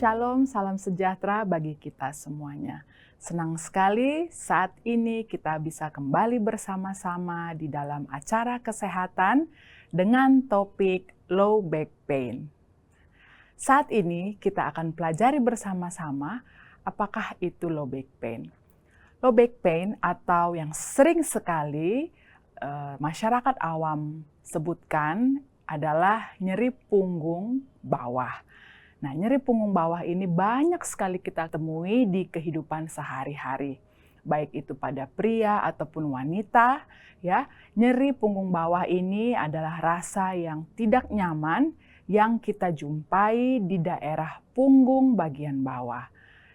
Shalom, salam sejahtera bagi kita semuanya. Senang sekali saat ini kita bisa kembali bersama-sama di dalam acara kesehatan dengan topik low back pain. Saat ini kita akan pelajari bersama-sama apakah itu low back pain. Low back pain atau yang sering sekali masyarakat awam sebutkan adalah nyeri punggung bawah. Nah, nyeri punggung bawah ini banyak sekali kita temui di kehidupan sehari-hari. Baik itu pada pria ataupun wanita, ya. Nyeri punggung bawah ini adalah rasa yang tidak nyaman yang kita jumpai di daerah punggung bagian bawah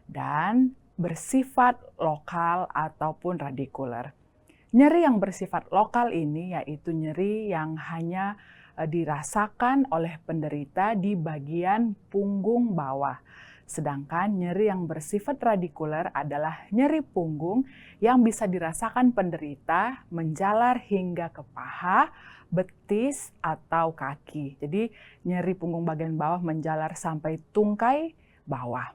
dan bersifat lokal ataupun radikuler. Nyeri yang bersifat lokal ini yaitu nyeri yang hanya dirasakan oleh penderita di bagian punggung bawah. Sedangkan nyeri yang bersifat radikuler adalah nyeri punggung yang bisa dirasakan penderita menjalar hingga ke paha, betis, atau kaki. Jadi nyeri punggung bagian bawah menjalar sampai tungkai bawah.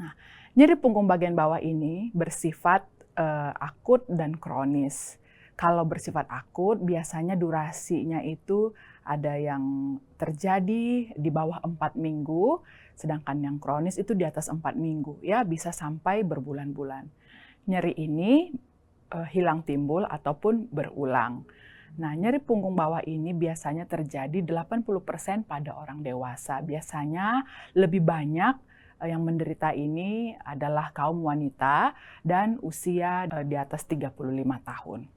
Nah, nyeri punggung bagian bawah ini bersifat akut dan kronis. Kalau bersifat akut, biasanya durasinya itu ada yang terjadi di bawah 4 minggu, sedangkan yang kronis itu di atas 4 minggu, ya bisa sampai berbulan-bulan. Nyeri ini hilang timbul ataupun berulang. Nah, nyeri punggung bawah ini biasanya terjadi 80% pada orang dewasa. Biasanya lebih banyak yang menderita ini adalah kaum wanita dan usia di atas 35 tahun.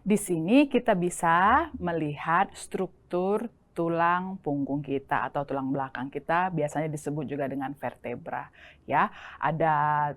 Di sini kita bisa melihat struktur tulang punggung kita atau tulang belakang kita, biasanya disebut juga dengan vertebra, ya. Ada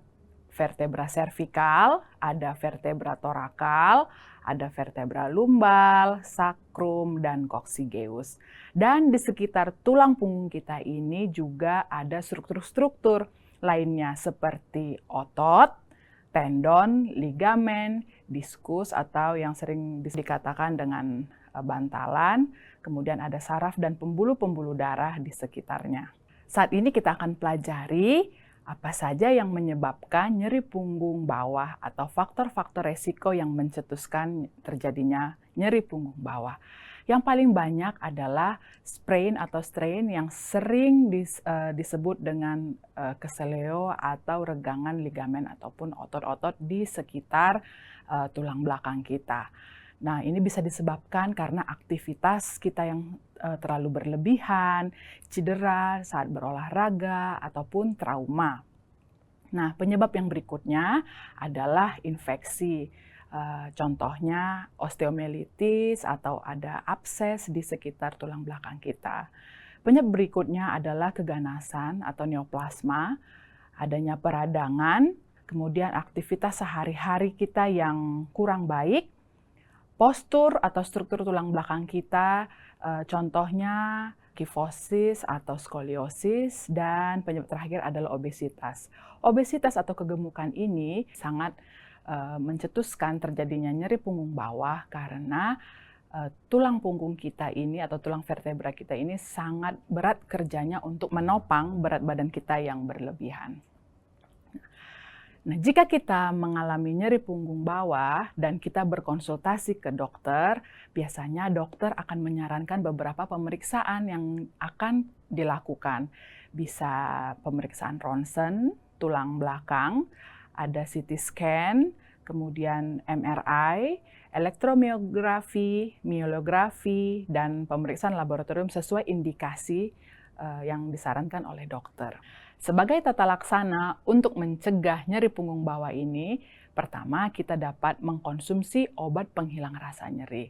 vertebra servikal, ada vertebra torakal, ada vertebra lumbal, sakrum, dan coccygeus. Dan di sekitar tulang punggung kita ini juga ada struktur-struktur lainnya seperti otot, tendon, ligamen, diskus atau yang sering dikatakan dengan bantalan, kemudian ada saraf dan pembuluh-pembuluh darah di sekitarnya. Saat ini kita akan pelajari apa saja yang menyebabkan nyeri punggung bawah atau faktor-faktor resiko yang mencetuskan terjadinya nyeri punggung bawah. Yang paling banyak adalah sprain atau strain yang sering disebut dengan keseleo atau regangan ligamen ataupun otot-otot di sekitar tulang belakang kita. Nah, ini bisa disebabkan karena aktivitas kita yang terlalu berlebihan, cedera saat berolahraga, ataupun trauma. Nah, penyebab yang berikutnya adalah infeksi. Contohnya osteomelitis atau ada abses di sekitar tulang belakang kita. Penyebab berikutnya adalah keganasan atau neoplasma, adanya peradangan, kemudian aktivitas sehari-hari kita yang kurang baik, postur atau struktur tulang belakang kita, contohnya kifosis atau skoliosis, dan penyebab terakhir adalah obesitas. Obesitas atau kegemukan ini sangat mencetuskan terjadinya nyeri punggung bawah karena tulang punggung kita ini atau tulang vertebra kita ini sangat berat kerjanya untuk menopang berat badan kita yang berlebihan. Nah, jika kita mengalami nyeri punggung bawah dan kita berkonsultasi ke dokter, biasanya dokter akan menyarankan beberapa pemeriksaan yang akan dilakukan. Bisa pemeriksaan ronsen, tulang belakang, ada CT scan, kemudian MRI, elektromiografi, myelografi, dan pemeriksaan laboratorium sesuai indikasi yang disarankan oleh dokter. Sebagai tata laksana untuk mencegah nyeri punggung bawah ini, pertama kita dapat mengkonsumsi obat penghilang rasa nyeri.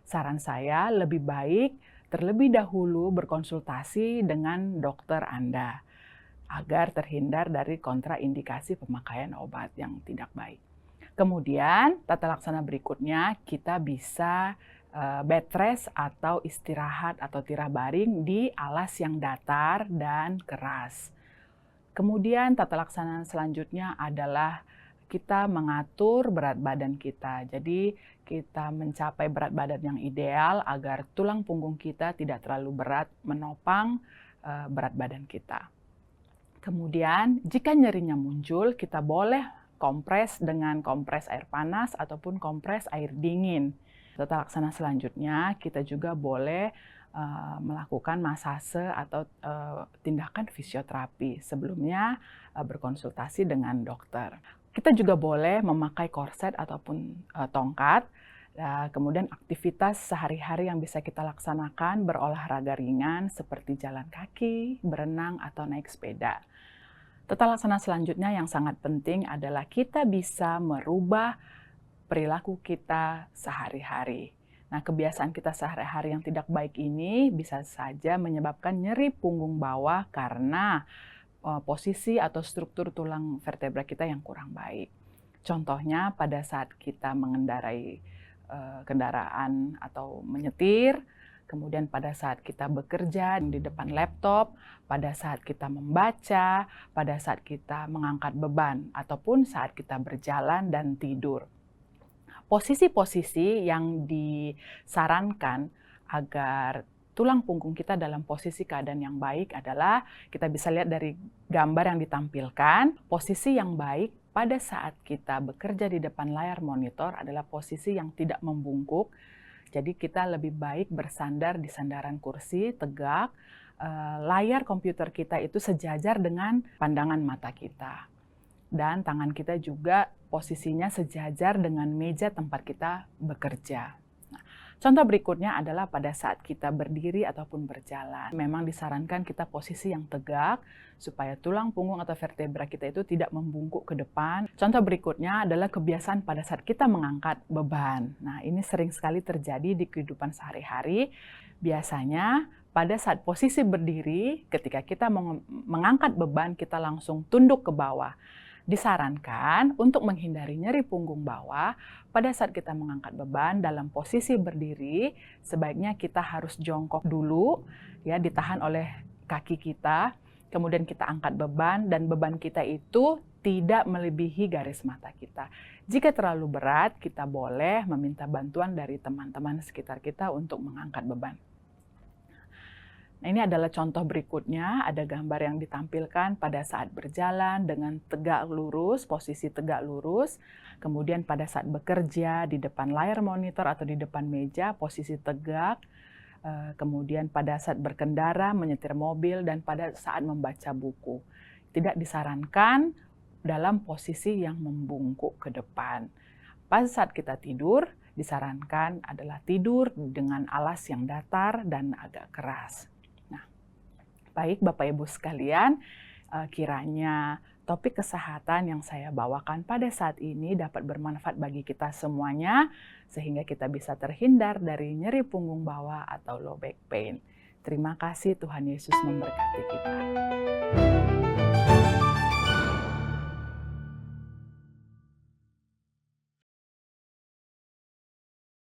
Saran saya lebih baik terlebih dahulu berkonsultasi dengan dokter Anda agar terhindar dari kontraindikasi pemakaian obat yang tidak baik. Kemudian, tata laksana berikutnya kita bisa bed rest atau istirahat atau tirah baring di alas yang datar dan keras. Kemudian tata laksana selanjutnya adalah kita mengatur berat badan kita. Jadi kita mencapai berat badan yang ideal agar tulang punggung kita tidak terlalu berat menopang berat badan kita. Kemudian, jika nyerinya muncul, kita boleh kompres dengan kompres air panas ataupun kompres air dingin. Tata laksana selanjutnya, kita juga boleh melakukan masase atau tindakan fisioterapi. Sebelumnya berkonsultasi dengan dokter. Kita juga boleh memakai korset ataupun tongkat. Kemudian aktivitas sehari-hari yang bisa kita laksanakan berolahraga ringan seperti jalan kaki, berenang, atau naik sepeda. Tata laksana selanjutnya yang sangat penting adalah kita bisa merubah perilaku kita sehari-hari. Nah, kebiasaan kita sehari-hari yang tidak baik ini bisa saja menyebabkan nyeri punggung bawah karena posisi atau struktur tulang vertebra kita yang kurang baik. Contohnya pada saat kita mengendarai kendaraan atau menyetir, kemudian pada saat kita bekerja di depan laptop, pada saat kita membaca, pada saat kita mengangkat beban, ataupun saat kita berjalan dan tidur. Posisi-posisi yang disarankan agar tulang punggung kita dalam posisi keadaan yang baik adalah, kita bisa lihat dari gambar yang ditampilkan, posisi yang baik pada saat kita bekerja di depan layar monitor adalah posisi yang tidak membungkuk. Jadi kita lebih baik bersandar di sandaran kursi, tegak, layar komputer kita itu sejajar dengan pandangan mata kita. Dan tangan kita juga posisinya sejajar dengan meja tempat kita bekerja. Nah, contoh berikutnya adalah pada saat kita berdiri ataupun berjalan. Memang disarankan kita posisi yang tegak supaya tulang punggung atau vertebra kita itu tidak membungkuk ke depan. Contoh berikutnya adalah kebiasaan pada saat kita mengangkat beban. Nah, ini sering sekali terjadi di kehidupan sehari-hari. Biasanya pada saat posisi berdiri, ketika kita mengangkat beban, kita langsung tunduk ke bawah. Disarankan untuk menghindari nyeri punggung bawah, pada saat kita mengangkat beban dalam posisi berdiri, sebaiknya kita harus jongkok dulu, ya, ditahan oleh kaki kita, kemudian kita angkat beban, dan beban kita itu tidak melebihi garis mata kita. Jika terlalu berat, kita boleh meminta bantuan dari teman-teman sekitar kita untuk mengangkat beban. Nah, ini adalah contoh berikutnya, ada gambar yang ditampilkan pada saat berjalan dengan tegak lurus, posisi tegak lurus, kemudian pada saat bekerja di depan layar monitor atau di depan meja, posisi tegak, kemudian pada saat berkendara, menyetir mobil, dan pada saat membaca buku. Tidak disarankan dalam posisi yang membungkuk ke depan. Pada saat kita tidur, disarankan adalah tidur dengan alas yang datar dan agak keras. Baik Bapak Ibu sekalian, kiranya topik kesehatan yang saya bawakan pada saat ini dapat bermanfaat bagi kita semuanya, sehingga kita bisa terhindar dari nyeri punggung bawah atau low back pain. Terima kasih, Tuhan Yesus memberkati kita.